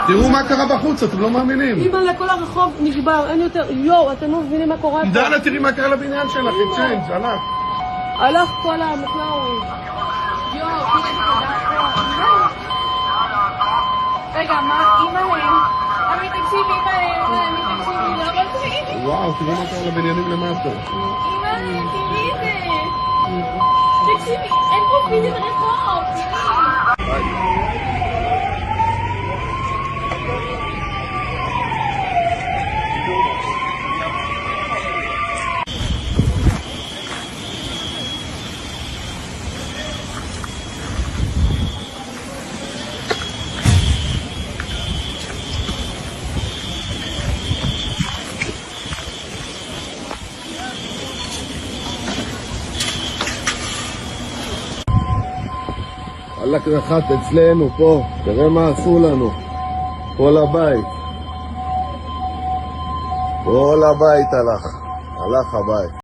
תראו מה קרה בחוץ, אתם לא מאמינים. אמא, לכל הרחוב נשבר, אין יותר, יואו, אתם לא מבינים מה קורה פה. דנה, תראי מה קרה לבניין שלך, עם צ'יינג', הלך. הלך כל המקלאווי. יואו, רגע, מה, אמא, אמי תקשיבי, אמי תקשיבי, לא תקשיבי. וואו, תראו מה קרה לבניינים למטה. אמא, תראי את זה. תקשיבי, אין פה פיזי ברחוב. הלך נחת אצלנו פה, תראה מה עשו לנו. כל הבית. כל הבית הלך הבית.